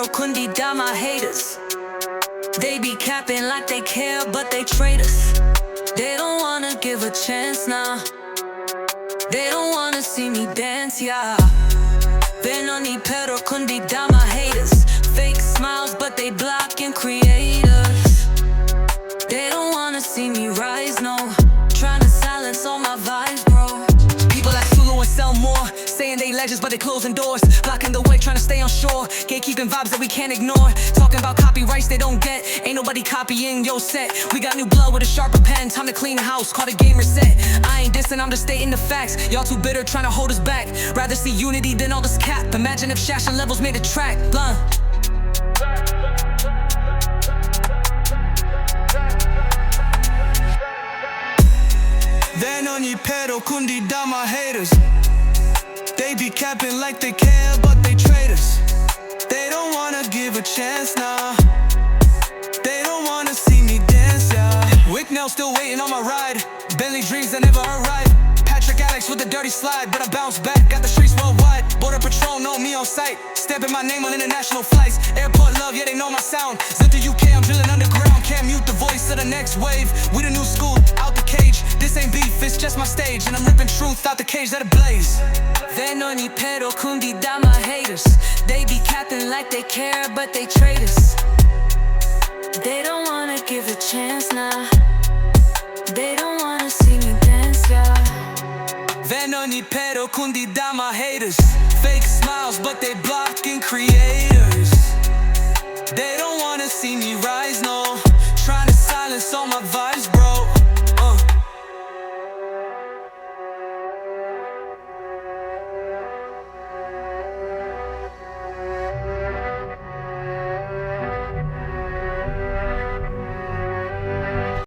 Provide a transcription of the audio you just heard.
kundida, my haters. They be capping like they care, but they traitors. They don't wanna give a chance, nah. They don't wanna see me dance, yeah. Vanonyepera, kundida, my haters. Fake smiles, but they blockin' creators. They don't wanna see me rise, no. Tryna silence all my vibes, bro. People like Sulu and Selmor, saying they legends, but they closing doors. Blocking the way, tryna stay on shore. Gatekeeping vibes that we can't ignore. Talking about copyrights they don't get. Ain't nobody copying your set. We got new blood with a sharper pen. Time to clean the house, call the game reset. I ain't dissing, I'm just stating the facts. Y'all too bitter, tryna hold us back. Rather see unity than all this cap. Imagine if Shash and Levels made a track. Blunt. Vanonyepera, kundida, my haters. They be capping like they care, but they traitors. They don't wanna give a chance, nah. They don't wanna see me dance, yeah. Wicknell still waiting on my ride. Bentley dreams that never arrive. Patrick Alex with a dirty slide, but I bounce back. Got the streets worldwide. Border Patrol know me on sight. Stamping my name on international flights. Airport love, yeah, they know my sound. Zip to UK, I'm drilling underground. Can't mute the voice of the next wave. We the new school, out the cage. This ain't beef, it's just my stage. And I'm ripping truth out the cage that it blaze. Vanonyepera, kundida, my haters. They be capping like they care, but they traitors. They don't wanna give a chance, nah. They don't wanna see me dance, yeah. Vanonyepera, kundida, my haters. Fake smiles, but they blockin' creators.